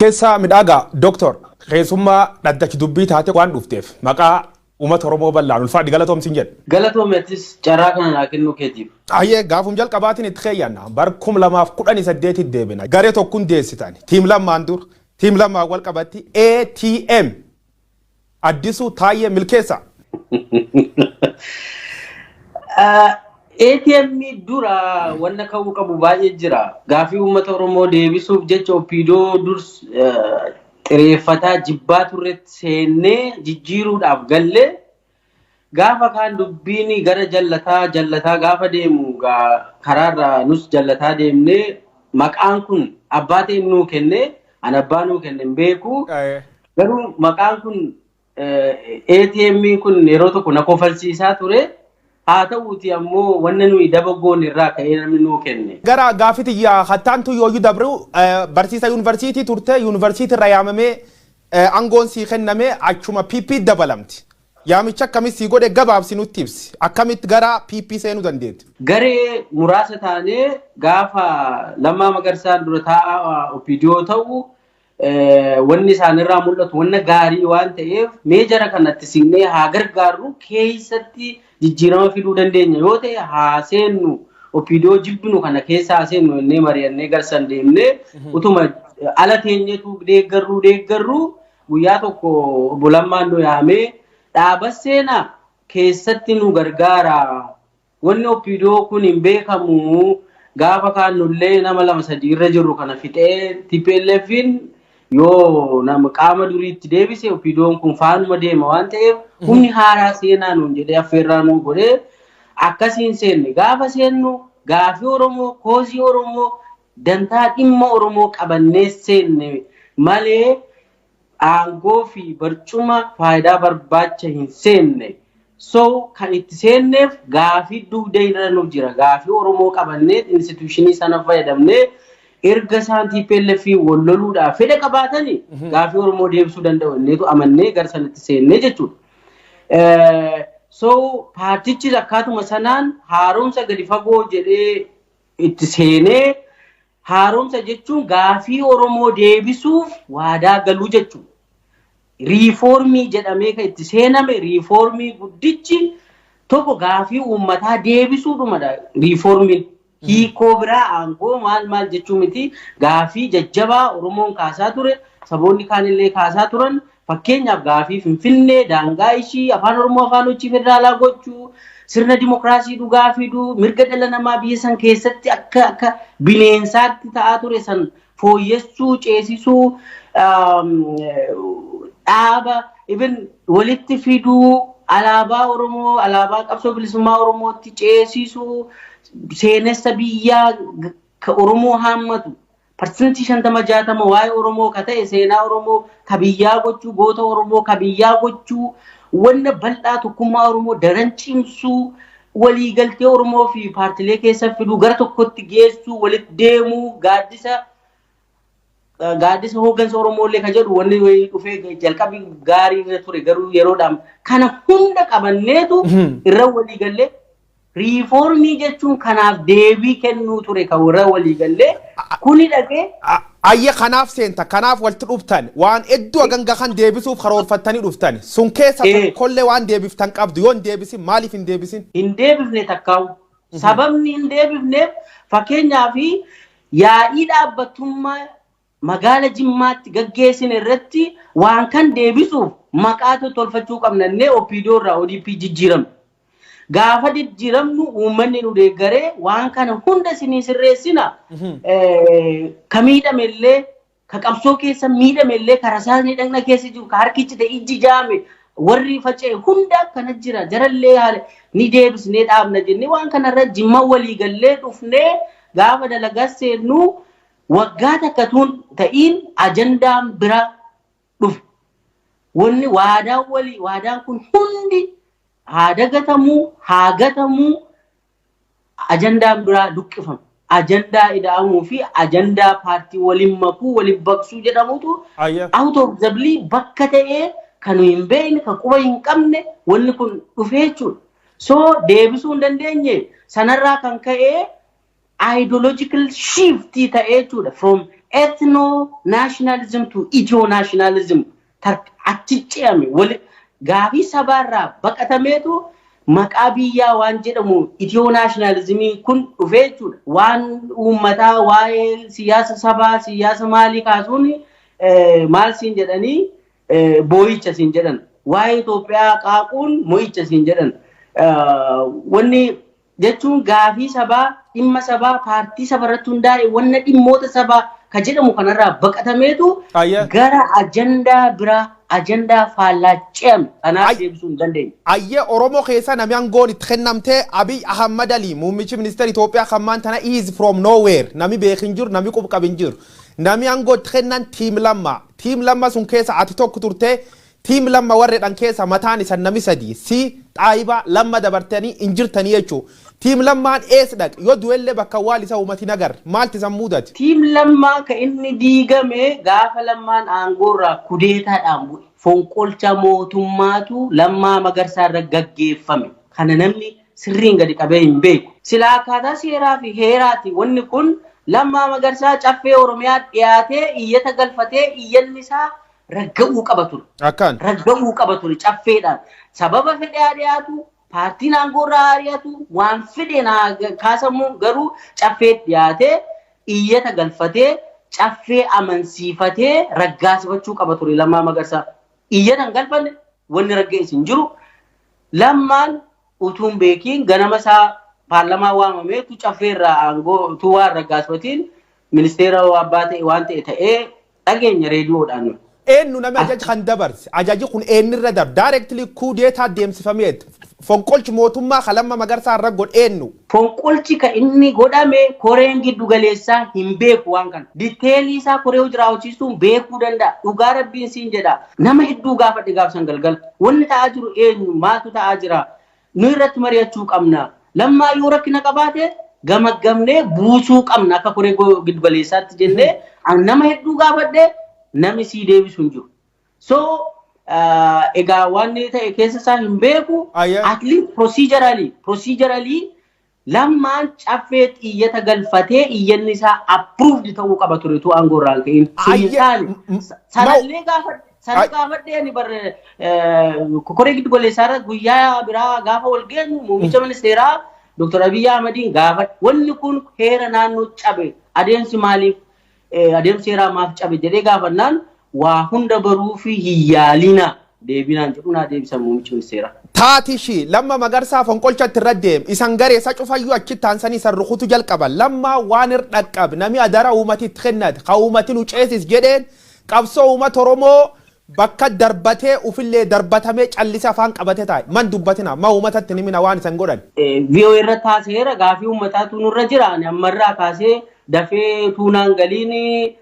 Keessa midhagaa Doktor keessummaa dhaddachi dubbii taate waan dhufteef maqaa uummata Oromoo bal'aan ulfaadhi galatoomsin jedhe. Galatoomeettis carraa kana naa kennuu keetiif. Ayyee gaafum jalqabaatiin itti keeyyanna bar 2018 deebina garee tokkoon deessitan tiim lammaan dur tiim lammaan wal qabatti ATM addisuu taayee milkeessa. ATM dura wanna ka'uu qabu baay'ee jira. Gaafii uummata Oromoo deebisuuf jecha Opiidoo durs xireeffataa jibbaa turretti seennee jijjiiruudhaaf galle gaafa kaan dubbiin gara jallataa gaafa deemu karaarra nus jallataa deemnee maqaan kun abbaa ta'e nuu kenne an abbaa nuu kenne beeku garuu maqaan kun ATM kun yeroo tokko na kofalsiisaa ture. haa ta'uuti ammoo wanna nuyi dabagoon irraa ka'ee namni nuu kenne. Gara gaafiti hattaantu yooyu dabru barsiisa yuunivarsiitii turte yuunivarsiitii irra yaamamee aangoon sii kennamee achuma PP dabalamti. Yaamicha akkamitti sii godhe gabaabsi nutti ibsi. Akkamitti gara PP seenuu dandeetti? Garee muraasa taanee gaafa Lammaa Magarsaan dura taa'aa Opiidoo ta'u wanni isaanirraa mul'atu wanna gaarii waan ta'eef meejara kanatti signee haa gargaarru keessatti jijjiirama fiduu dandeenya yoo ta'e haa seennu Opiidoo jibbinu kana keessa haa seennu innee mari'annee garsan deemnee utuma ala teenyeetu deeggarru guyyaa tokko obbo Lammaan nu yaamee dhaaba seenaa keessatti nu gargaara wanni Opiidoo kun hin beekamu gaafa kaannullee nama 2-3 irra jirru kana fixee TPLFin yoo nama qaama duriitti deebise Opiidoon kun faanuma deema waan ta'eef humni haaraa seenaa nuun jedhee affeerraa nuu godhee akkasiin seenne gaafa seennu gaafii Oromoo koosii Oromoo dantaa dhimma Oromoo qabannee seenne malee aangoo fi barcuma faayidaa barbaacha hin seenne so kan itti seenneef gaafii dugda irra nuuf jira gaafii Oromoo qabannee instituushinii sana fayyadamnee erga isaan TPLF walloluudhaaf fedha qabaatanii gaafii Oromoo deebisuu danda'u inneetu amannee gara sanatti seennee jechuudha. So paartichi akkaatuma sanaan haaromsa gadi fagoo jedhee itti seenee haaromsa jechuun gaafii Oromoo deebisuuf waadaa galuu jechuudha. Riifoormii jedhamee kan itti seename riifoormii guddichi tokko gaafii uummataa deebisuudhumadha riifoormiin. Hiikoo biraa aangoo maal jechuu miti gaafii jajjabaa Oromoon kaasaa ture saboonni kaanillee kaasaa turan fakkeenyaaf gaafii Finfinnee daangaa ishii afaan Oromoo afaan hojii federaalaa gochuu sirna dimokiraasii dhugaa fiduu mirga dhala namaa biyya san keessatti akka bineensaatti ta'aa ture san fooyyessuu ceesisuu dhaaba even walitti fiduu alaabaa Oromoo alaabaa qabsoo bilisummaa Oromootti ceesisuu seenessa biyyaa ka Oromoo haammatu parsantii 50-60 waa'ee Oromoo ka ta'e seenaa Oromoo ka biyyaa gochuu goota Oromoo ka biyyaa gochuu wanna bal'aa tokkummaa Oromoo daran cimsuu waliigaltee Oromoo fi paartilee keessa fiduu gara tokkotti geessuu walitti deemuu gaaddisa hooggansa Oromoolee ka jedhu wanni dhufee jalqabii gaarii irra ture garuu yeroodhaan kana hunda qabanneetu irra waliigallee riifoormii jechuun kanaaf deebii kennuu ture kan warra waliigallee kuni dhaqee ayya kanaaf seenta kanaaf walitti dhuftan waan hedduu aganga kan deebisuuf karoorfattanii dhuftan sun keessa kollee waan deebiftan qabdu yoo hin deebisin maaliif hin deebisin? Hin deebifne takkaa'u sababni hin deebifneef fakkeenyaaf yaa'ii dhaabbattummaa magaala Jimmaatti gaggeessine irratti waan kan deebisuuf maqaa tolfachuu qabnannee Opiidoo irraa ODP jijjiiramne. Gaafa jijjiiramnu uummanni nu deeggaree waan kana hunda isinii sirreessina ka miidhamellee ka qabsoo keessa miidhamellee ka rasaasni dhagna keessa jiru ka harkichi ta'e ijji jaame warri faca'e hunda akkana jira jarallee haala ni deebisnee dhaabna jennee waan kanarra Jimma waliigallee dhufnee gaafa dalagaa seennu waggaa takkatuun ta'iin ajandaan bira dhufe wanni waadaan kun hundi haa gatamuu ajandaan biraa duqqifama ajandaa ida'amuu fi ajandaa paartii waliin makuu waliin baqsuu jedhamutu out of the blue bakka ta'ee kan hin beekne kan quba hin qabne wanni kun dhufee jechuudha. So deebisuu hin dandeenye sanarraa kan ka'ee ideological shift ta'ee jechuudha from ethno nationalism to ethno nationalism achichame wal gaafii sabarraa baqatameetu maqaa biyyaa waan jedhamu ethno nationalism kun dhufee jechuudha waan uummataa waa'ee siyaasa sabaa siyaasa maalii kaasuun maal siin jedhanii boo'icha siin jedhan waa'ee Itoophiyaa qaaquun mo'icha siin jedhan wanni jechuun gaafii sabaa dhimma sabaa paartii sabarratti hundaa'e wanna dhimmoota sabaa ka jedhamu kanarraa baqatameetu gara ajandaa biraa ajandaa faallaacheem kanaaf deebisuu hin dandeenye. Ayyee Oromoo keessa namni aangoon itti kennamtee Abiy Ahmad Ali muummichi ministeera Itoophiyaa kammaan tana is from nowhere namni beekin jiru namni qubu qabin jiru namni aangoo itti kennan tiim lamma sun keessa ati tokko turtee tiim lamma warreedhaan keessa mataan isa nami sadii si xaayiba lamma dabartanii injirtanii jechuudha. Tiim lammaan eessa dhaq yoo du'ellee bakka waal isa uummati nagar maalti san mudate. Tiim lammaa ka inni diigame gaafa lammaan aangoorraa kudeetaadhaan bu'e. Fonqolcha mootummaatu Lammaa Magarsaarra gaggeeffame. Kana namni sirriin gadi qabee hin beeku. Silaa akkaataa seeraa fi heeraati wanni kun Lammaa Magarsaa caffee Oromiyaa dhiyaatee iyyata galfatee iyyanni isaa ragga'uu qaba ture. Akkaan. Ragga'uu qaba ture caffeedhaan. Sababa fedhaa dhiyaatu paartiin aangoorraa ari'atu waan fedhe kaasamu garuu caffee dhiyaatee iyyata galfatee caffee amansiifatee raggaasifachuu qaba ture Lammaa Magarsaa. Iyyatan galfanne wanni ragga'es hin jiru. Lammaan utuun beekiin ganama isaa paarlamaa waamameetu caffeerraa aangoo utuu waan raggaasifatiin ministeera abbaa ta'e waan ta'ee dhageenya reediyoodhaan. Eenyu nama ajaji kan dabarse ajaji kun eenyirra darbe directly kuudeetaa deemsifameet fonqolchi mootummaa ka Lammaa Magarsaa irra godhe eenyu. Fonqolchi ka inni godhame koreen giddu galeessaa hin beeku waan kana. Diteelii isaa koree hojii hojjechuun beekuu danda'a. Dhugaa rabbiin siin jedha. Nama hedduu gaafadhe gaafsan galgal. Wanni ta'aa jiru eenyu maatu ta'aa jira. Nu irratti mari'achuu qabna. Lammaa yoo rakkina qabaate gamaggamnee buusuu qabna akka koree giddu galeessaatti jennee nama hedduu gaafadhe namni sii deebisu hin jiru. So egaa waan ta'e keessa isaa hin beeku at least procedurally Lammaan caffee iyyata galfatee iyyanni isaa approved ta'uu qaba ture tu aangoorraan ka'in. Sanallee gaafadhee ani bar koree giddu galeessaarra guyyaa biraa gaafa wal geenyu muummicha ministeeraa Dr. Abiy Ahmadiin gaafadhe wanni kun heera naannoo cabe adeemsi maaliif adeemsi heeraa maaf cabe jedhee gaafannaan waa hunda baruu fi hiyyaalina deebinaan jedhu naa deebisan muummichi ministeeraa. Taatishi Lammaa Magarsaa fonqolchatti irra deem isan garee isa cufayyuu achi taansanii san rukutu jalqaban Lammaa waan irdhaqqab nami adara uumatitti kennate ka uumati nu ceesis jedheen qabsoo uummata Oromoo bakka darbatee ufillee darbatamee callisa afaan qabate taa'e man dubbatina ma uummatatti nimina waan isan godhan. VOA irra taaseera gaafii uummataatu nurra jira ani ammarraa kaasee dafee tuunaan galiini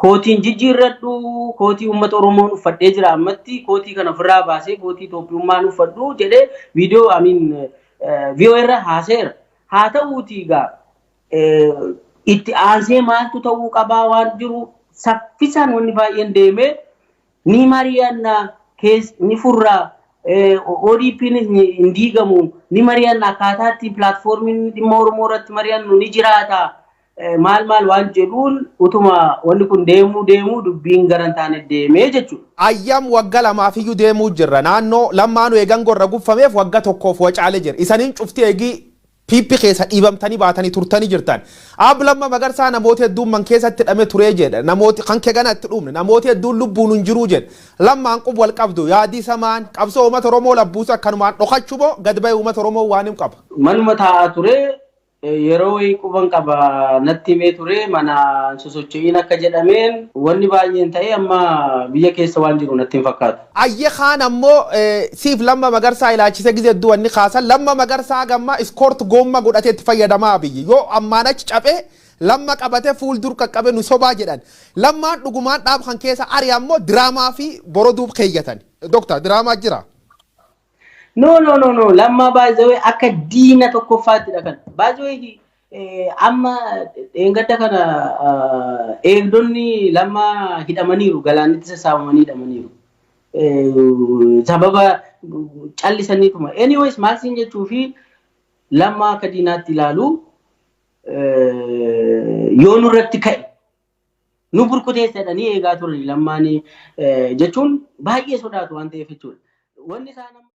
kootiin jijjiirradhu kootii uummata Oromoon uffadhee jira ammatti kootii kana ofirraa baasee kootii Itoophiyummaan uffadhu jedhee viidiyoo VOA irra haaseera. Haa ta'uutii egaa itti aansee maaltu ta'uu qabaa waan jiru saffisaan wanni baay'een deemee ni mari'anna ni furraa ODP'n hin diigamu ni mari'anna akkaataatti pilaatfoormiin dhimma Oromoo irratti mari'annu ni jiraata. Maal waan jedhuun utuma wanni kun deemuu dubbiin garan taane deemee jechuudha. Ayyam wagga lamaafiyyuu deemuu jirra naannoo lammaanuu eegan gorra guffameef wagga tokkoof wacaalee jira isaniin cufti eegii piippi keessa dhiibamtanii baatanii turtanii jirtan. Ab Lammaa Magarsaa namoota hedduun man keessatti hidhame turee jedha namooti kan keeganatti dhumne namoota hedduun lubbuun hin jiru jedha Lammaan qub wal qabdu yaadii samaan qabsoo uummata Oromoo labbuusa akkanumaan dhokachuu moo gad ba'ee uummata Oromoo waan hin qaba. Manuma taa'aa ture. Yeroo quban qaba natti himee ture mana sosocho'iin akka jedhameen wanni baay'een ta'e amma biyya keessa waan jiru natti hin fakkaatu. Ayye kaan ammoo siif Lammaa Magarsaa ilaachise gizee hedduu wanni kaasan Lammaa Magarsaa gamma iskoort goomma godhatee itti fayyadamaa biyyi yoo ammaan achi cabee Lammaa qabatee fuuldur qaqqabe nu sobaa jedhan Lammaan dhugumaan dhaab kan keessa ari ammoo diraamaa fi boroduuf keeyyatan. Doktar diraamaa jira. No. Lammaa baay'ee akka diina tokkoffaatti dha kan. Baay'ee amma eeggadda kana eegdonni Lammaa hidhamaniiru galaanitti sassaabamanii hidhamaniiru. Sababa callisaniituma. Anyways maal siin jechuu fi Lammaa akka diinaatti ilaalu yoo nurratti ka'e nu burkuteessadhanii eegaa turani lammaanii jechuun baay'ee sodaatu waan ta'eef jechuudha. Wanni isaan